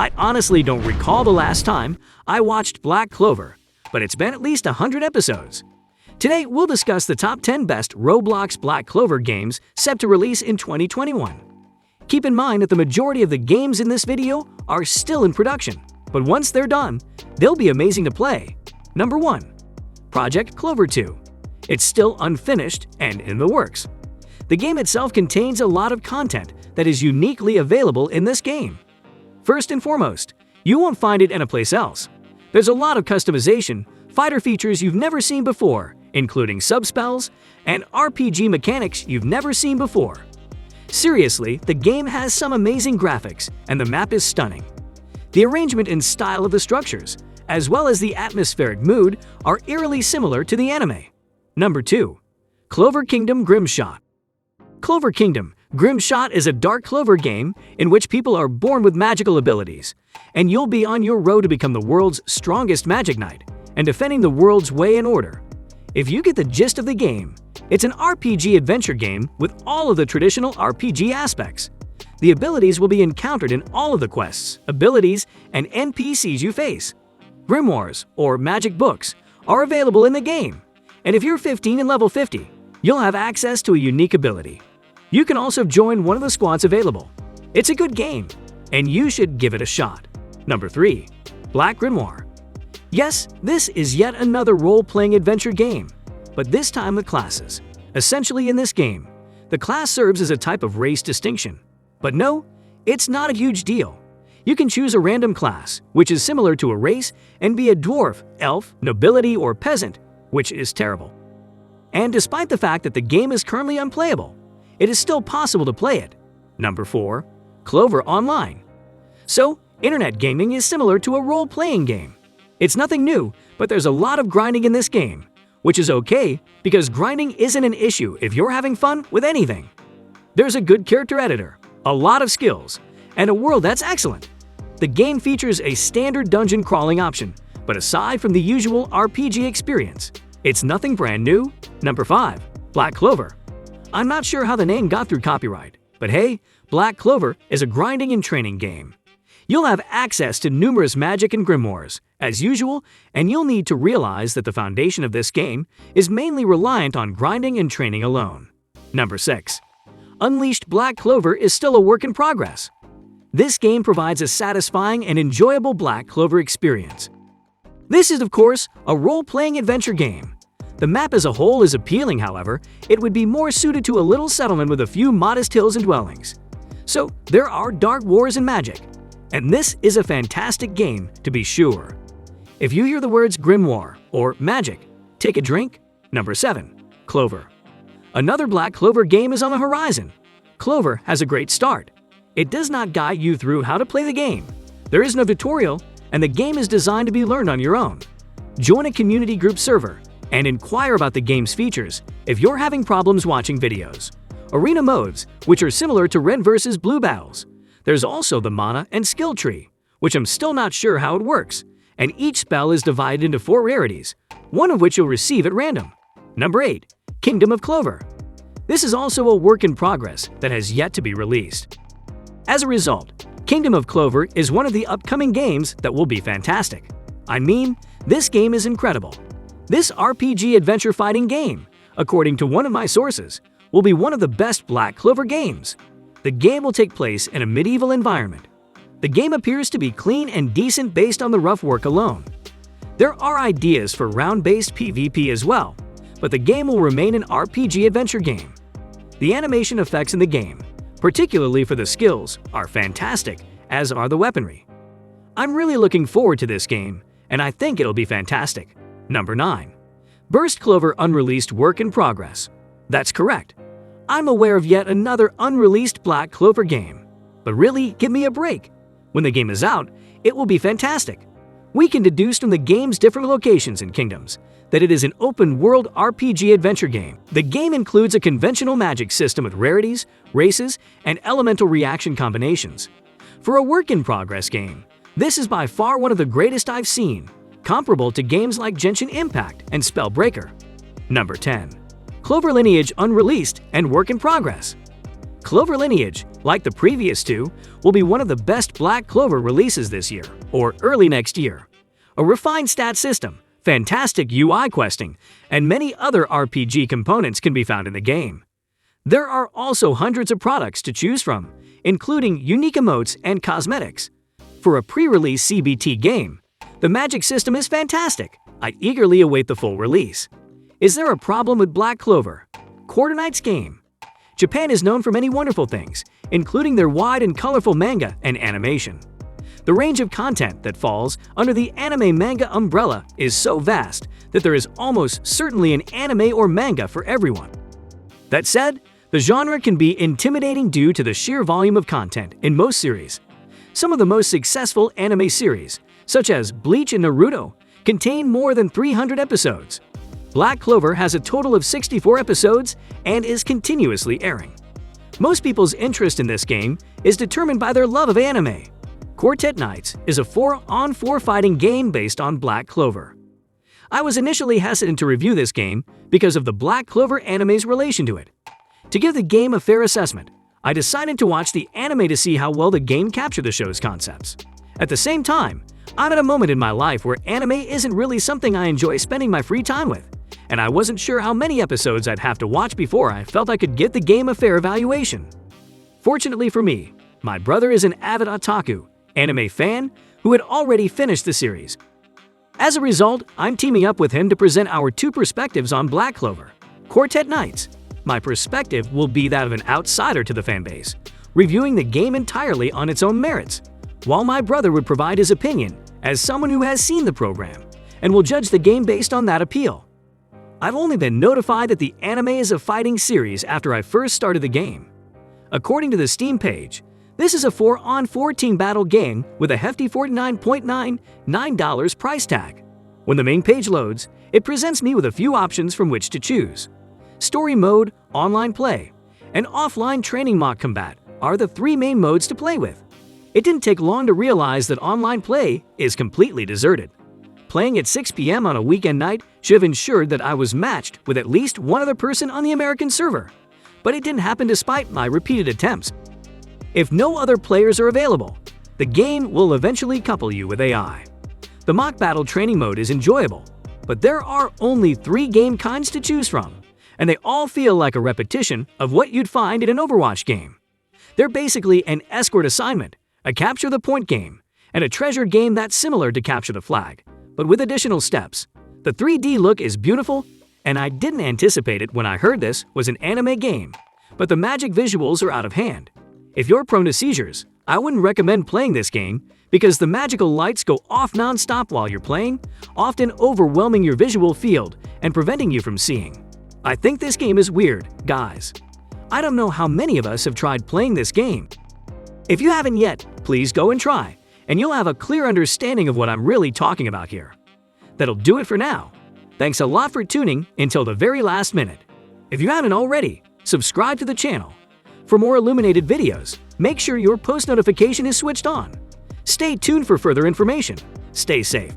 I honestly don't recall the last time I watched Black Clover, but it's been at least 100 episodes. Today, we'll discuss the top 10 best Roblox Black Clover games set to release in 2021. Keep in mind that the majority of the games in this video are still in production, but once they're done, they'll be amazing to play. Number 1. Project Clover 2. It's still unfinished and in the works. The game itself contains a lot of content that is uniquely available in this game. First and foremost, you won't find it anyplace else. There's a lot of customization, fighter features you've never seen before, including subspells, and RPG mechanics you've never seen before. Seriously, the game has some amazing graphics, and the map is stunning. The arrangement and style of the structures, as well as the atmospheric mood, are eerily similar to the anime. Number 2. Clover Kingdom Grimshot. Clover Kingdom Grimshot is a dark Clover game in which people are born with magical abilities, and you'll be on your road to become the world's strongest magic knight and defending the world's way and order. If you get the gist of the game, it's an RPG adventure game with all of the traditional RPG aspects. The abilities will be encountered in all of the quests, abilities, and NPCs you face. Grimoires, or magic books, are available in the game, and if you're 15 and level 50, you'll have access to a unique ability. You can also join one of the squads available. It's a good game, and you should give it a shot. Number 3. Black Grimoire. Yes, this is yet another role-playing adventure game, but this time with classes. Essentially in this game, the class serves as a type of race distinction. But no, it's not a huge deal. You can choose a random class, which is similar to a race, and be a dwarf, elf, nobility, or peasant, which is terrible. And despite the fact that the game is currently unplayable, it is still possible to play it. Number 4. Clover Online. So, internet gaming is similar to a role-playing game. It's nothing new, but there's a lot of grinding in this game, which is okay because grinding isn't an issue if you're having fun with anything. There's a good character editor, a lot of skills, and a world that's excellent. The game features a standard dungeon crawling option, but aside from the usual RPG experience, it's nothing brand new. Number 5. Black Clover. I'm not sure how the name got through copyright, but hey, Black Clover is a grinding and training game. You'll have access to numerous magic and grimoires, as usual, and you'll need to realize that the foundation of this game is mainly reliant on grinding and training alone. Number 6. Unleashed Black Clover is still a work in progress. This game provides a satisfying and enjoyable Black Clover experience. This is, of course, a role-playing adventure game. The map as a whole is appealing, however, it would be more suited to a little settlement with a few modest hills and dwellings. So, there are dark wars and magic. And this is a fantastic game, to be sure. If you hear the words grimoire or magic, take a drink. Number 7. Clover. Another Black Clover game is on the horizon. Clover has a great start. It does not guide you through how to play the game. There is no tutorial, and the game is designed to be learned on your own. Join a community group server and inquire about the game's features if you're having problems watching videos. Arena modes, which are similar to Red vs. Blue battles. There's also the mana and skill tree, which I'm still not sure how it works, and each spell is divided into 4 rarities, one of which you'll receive at random. Number 8. Kingdom of Clover. This is also a work in progress that has yet to be released. As a result, Kingdom of Clover is one of the upcoming games that will be fantastic. I mean, this game is incredible. This RPG adventure fighting game, according to one of my sources, will be one of the best Black Clover games. The game will take place in a medieval environment. The game appears to be clean and decent based on the rough work alone. There are ideas for round-based PvP as well, but the game will remain an RPG adventure game. The animation effects in the game, particularly for the skills, are fantastic, as are the weaponry. I'm really looking forward to this game, and I think it'll be fantastic. Number 9. Burst Clover Unreleased Work in Progress. That's correct. I'm aware of yet another unreleased Black Clover game. But really, give me a break. When the game is out, it will be fantastic. We can deduce from the game's different locations and kingdoms that it is an open-world RPG adventure game. The game includes a conventional magic system with rarities, races, and elemental reaction combinations. For a work-in-progress game, this is by far one of the greatest I've seen, comparable to games like Genshin Impact and Spellbreaker. Number 10. Clover Lineage Unreleased and Work in Progress. Clover lineage, like the previous two, will be one of the best Black Clover releases this year, or early next year. A refined stat system, fantastic UI questing, and many other RPG components can be found in the game. There are also hundreds of products to choose from, including unique emotes and cosmetics. For a pre-release CBT game, the magic system is fantastic. I eagerly await the full release. Is there a problem with Black Clover? Quarter Knight's game. Japan is known for many wonderful things, including their wide and colorful manga and animation. The range of content that falls under the anime manga umbrella is so vast that there is almost certainly an anime or manga for everyone. That said, the genre can be intimidating due to the sheer volume of content in most series. Some of the most successful anime series, such as Bleach and Naruto, contain more than 300 episodes. Black Clover has a total of 64 episodes and is continuously airing. Most people's interest in this game is determined by their love of anime. Quartet Knights is a 4-on-4 fighting game based on Black Clover. I was initially hesitant to review this game because of the Black Clover anime's relation to it. To give the game a fair assessment, I decided to watch the anime to see how well the game captured the show's concepts. At the same time, I'm at a moment in my life where anime isn't really something I enjoy spending my free time with, and I wasn't sure how many episodes I'd have to watch before I felt I could give the game a fair evaluation. Fortunately for me, my brother is an avid otaku, anime fan who had already finished the series. As a result, I'm teaming up with him to present our two perspectives on Black Clover. Quartet Knights. My perspective will be that of an outsider to the fanbase, reviewing the game entirely on its own merits, while my brother would provide his opinion as someone who has seen the program and will judge the game based on that appeal. I've only been notified that the anime is a fighting series after I first started the game. According to the Steam page, this is a 4-on-4 team battle game with a hefty $49.99 price tag. When the main page loads, it presents me with a few options from which to choose. Story mode, online play, and offline training mock combat are the three main modes to play with. It didn't take long to realize that online play is completely deserted. Playing at 6 p.m. on a weekend night should have ensured that I was matched with at least one other person on the American server, but it didn't happen despite my repeated attempts. If no other players are available, the game will eventually couple you with AI. The mock battle training mode is enjoyable, but there are only 3 game kinds to choose from, and they all feel like a repetition of what you'd find in an Overwatch game. They're basically an escort assignment, a capture the point game, and a treasure game that's similar to capture the flag, but with additional steps. The 3D look is beautiful, and I didn't anticipate it when I heard this was an anime game, but the magic visuals are out of hand. If you're prone to seizures, I wouldn't recommend playing this game because the magical lights go off non-stop while you're playing, often overwhelming your visual field and preventing you from seeing. I think this game is weird, guys. I don't know how many of us have tried playing this game. If you haven't yet, please go and try, and you'll have a clear understanding of what I'm really talking about here. That'll do it for now. Thanks a lot for tuning until the very last minute. If you haven't already, subscribe to the channel. For more illuminated videos, make sure your post notification is switched on. Stay tuned for further information. Stay safe.